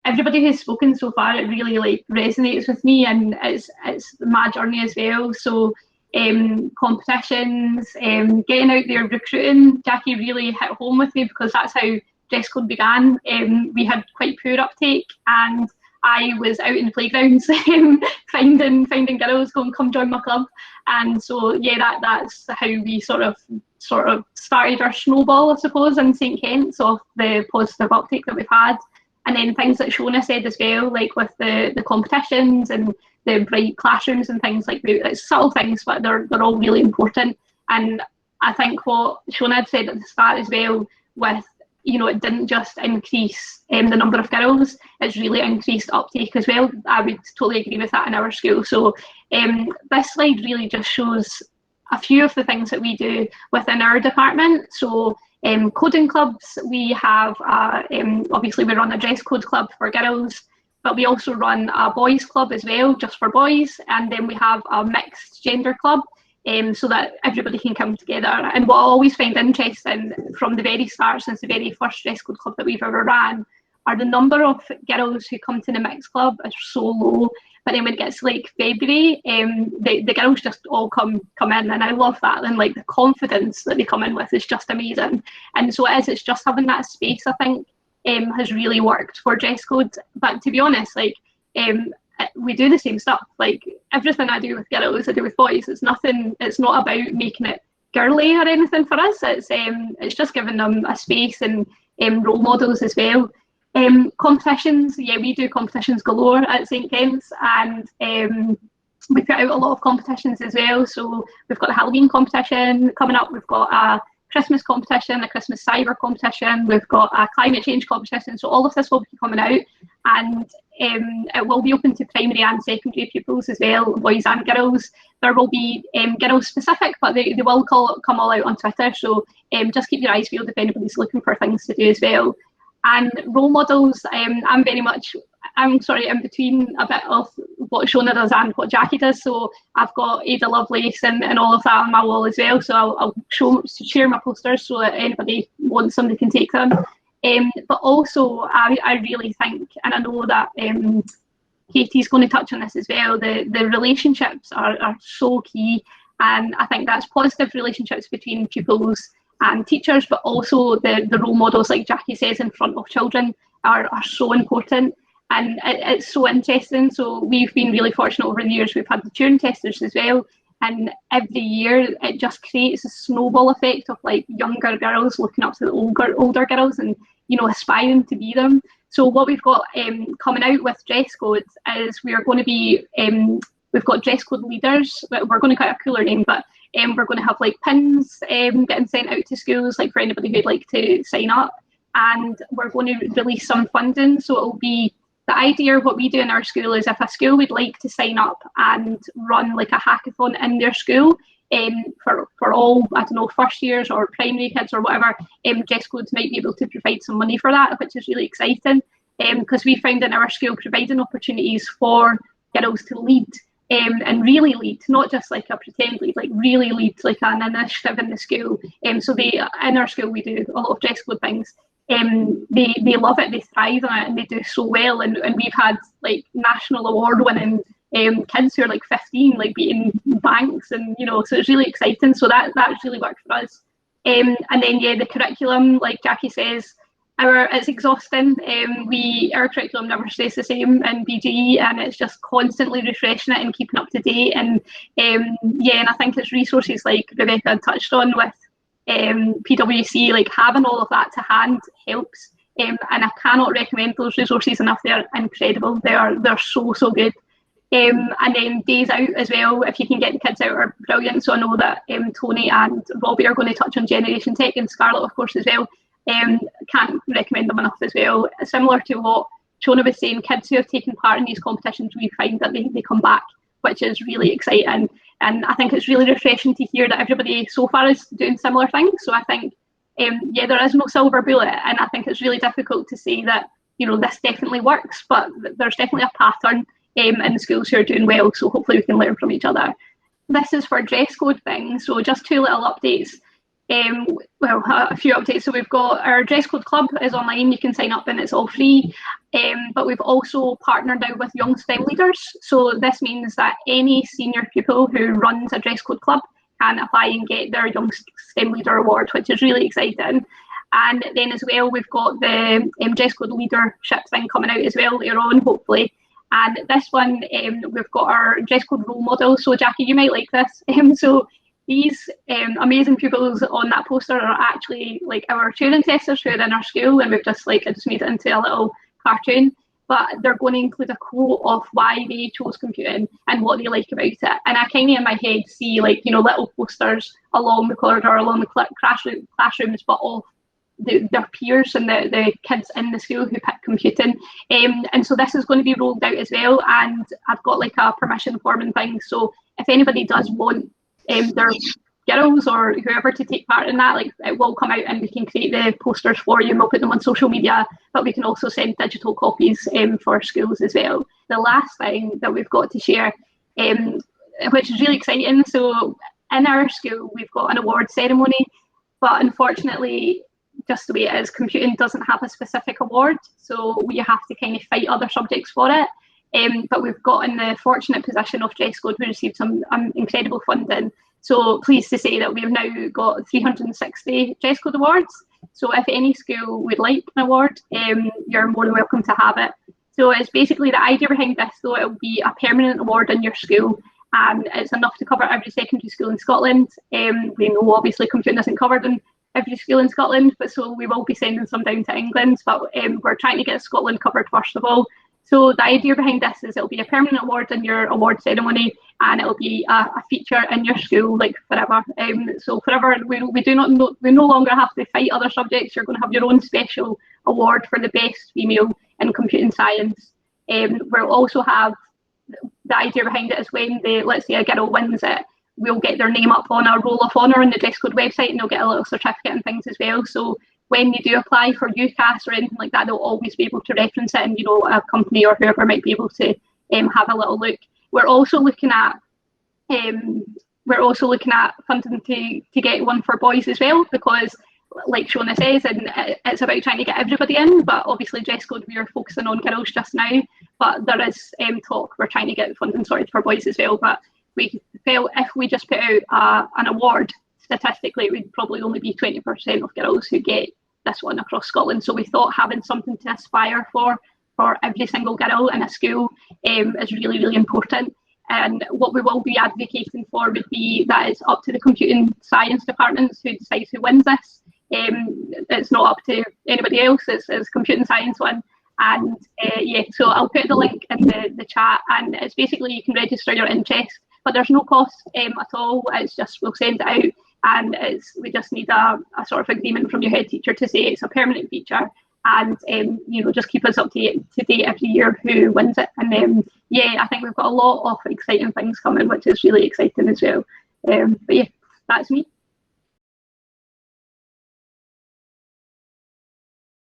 everybody who's spoken so far, it really like resonates with me, and it's my journey as well. So competitions, getting out there recruiting, Jackie really hit home with me because that's how dressCode began. We had quite poor uptake, and I was out in the playgrounds finding girls going, come join my club. And so yeah, that's how we sort of started our snowball, I suppose, in St Kent's, of the positive uptake that we've had. And then things that Shona said as well, like with the competitions and the bright classrooms and things like that. It's subtle things, but they're all really important. And I think what Shona had said at the start as well, with, you know, it didn't just increase the number of girls, it's really increased uptake as well. I would totally agree with that in our school. So this slide really just shows a few of the things that we do within our department. So coding clubs, we have, obviously we run a dress code club for girls, but we also run a boys club as well, just for boys. And then we have a mixed gender club, so that everybody can come together. And what I always find interesting from the very start, since the very first dress code club that we've ever ran, are the number of girls who come to the mixed club is so low. But then when it gets like February, the girls just all come in, and I love that. And like the confidence that they come in with is just amazing. And so it's just having that space, I think, has really worked for dress code. But to be honest, like we do the same stuff. Like everything I do with girls, I do with boys. It's not about making it girly or anything for us. It's just giving them a space and role models as well. Competitions, yeah, we do competitions galore at St Kent's, and we put out a lot of competitions as well. So we've got a Halloween competition coming up, we've got a Christmas competition, a Christmas cyber competition, we've got a climate change competition. So all of this will be coming out, and it will be open to primary and secondary pupils as well, boys and girls. There will be girls specific, but they will come all out on Twitter. So just keep your eyes peeled if anybody's looking for things to do as well. And role models, I'm sort of in between a bit of what Shona does and what Jackie does. So I've got Ada Lovelace and all of that on my wall as well. So I'll share my posters so that anybody wants them, they can take them. But also, I really think, and I know that Katie's going to touch on this as well, the relationships are so key. And I think that's positive relationships between pupils and teachers, but also the role models, like Jackie says, in front of children are so important. And it's so interesting. So we've been really fortunate over the years. We've had the Turing testers as well, and every year it just creates a snowball effect of like younger girls looking up to the older girls and, you know, aspiring to be them. So what we've got coming out with dress code is we are going to be we've got dress code leaders. We're going to get a cooler name, but we're going to have like pins getting sent out to schools, like for anybody who'd like to sign up. And we're going to release some funding. So it'll be, the idea of what we do in our school is if a school would like to sign up and run like a hackathon in their school for all, I don't know, first years or primary kids or whatever, dress codes might be able to provide some money for that, which is really exciting, because we found in our school providing opportunities for girls to lead and really lead, not just like a pretend lead, like really lead like an initiative in the school. So in our school we do a lot of dress code things. They love it, they thrive on it, and they do so well. And we've had like national award winning kids who are like 15, like beating banks, and you know, so it's really exciting. So that's really worked for us. And then yeah, the curriculum, like Jackie says, it's exhausting. Our curriculum never stays the same in BGE, and it's just constantly refreshing it and keeping up to date. And yeah, and I think it's resources like Rebecca touched on with PwC, like having all of that to hand helps. And I cannot recommend those resources enough. They're incredible. They're so good. And then days out as well, if you can get the kids out, are brilliant. So I know that Toni and Robbie are going to touch on Generation Tech, and Scarlett of course as well. Can't recommend them enough as well. Similar to what Shona was saying, kids who have taken part in these competitions, we find that they come back, which is really exciting. And I think it's really refreshing to hear that everybody so far is doing similar things. So I think, yeah, there is no silver bullet, and I think it's really difficult to say that, you know, this definitely works, but there's definitely a pattern in the schools who are doing well. So hopefully we can learn from each other. This is for dress code things. So just two little updates. Well, a few updates. So we've got our dress code club is online. You can sign up and it's all free. But we've also partnered now with young STEM leaders. So this means that any senior pupil who runs a dress code club can apply and get their young STEM leader award, which is really exciting. And then as well, we've got the dress code leadership thing coming out as well later on, hopefully. And this one, we've got our dress code role model. So Jackie, you might like this. So these amazing pupils on that poster are actually like our tutoring testers who are in our school, and we've just made it into a little cartoon. But they're going to include a quote of why they chose computing and what they like about it. And I kind of in my head see little posters along the corridor, along the classrooms, but of their peers and the kids in the school who pick computing. And so this is going to be rolled out as well. And I've got like a permission form and things. So if anybody does want their girls or whoever to take part in that, like it will come out and we can create the posters for you and we'll put them on social media, but we can also send digital copies for schools as well. The last thing that we've got to share, which is really exciting, so in our school we've got an award ceremony, but unfortunately just the way it is, computing doesn't have a specific award, so we have to kind of fight other subjects for it. But we've got in the fortunate position of dressCode, we received some incredible funding. So pleased to say that we've now got 360 dressCode awards. So if any school would like an award, you're more than welcome to have it. So it's basically the idea behind this, though, it'll be a permanent award in your school, and it's enough to cover every secondary school in Scotland. We know obviously computing isn't covered in every school in Scotland, but so we will be sending some down to England, but we're trying to get Scotland covered first of all. So the idea behind this is it'll be a permanent award in your award ceremony, and it'll be a feature in your school, like forever. So forever, we no longer have to fight other subjects. You're going to have your own special award for the best female in computing science. We'll also have the idea behind it is when let's say a girl wins it, we'll get their name up on a roll of honour on the dressCode website, and they'll get a little certificate and things as well. So when you do apply for UCAS or anything like that, they'll always be able to reference it, and a company or whoever might be able to have a little look. We're also looking at funding to get one for boys as well, because like Shona says, and it's about trying to get everybody in, but obviously dressCode, we are focusing on girls just now, but there is talk, we're trying to get funding sorted for boys as well. But we felt if we just put out an award, statistically it would probably only be 20% of girls who get this one across Scotland. So we thought having something to aspire for every single girl in a school is really, really important. And what we will be advocating for would be that it's up to the computing science departments who decides who wins this. It's not up to anybody else, it's computing science one. And so I'll put the link in the chat, and it's basically you can register your interest, but there's no cost at all. It's just we'll send it out, and we just need a sort of agreement from your head teacher to say it's a permanent feature, and just keep us up to date every year who wins it. And I think we've got a lot of exciting things coming, which is really exciting as well. But yeah, that's me.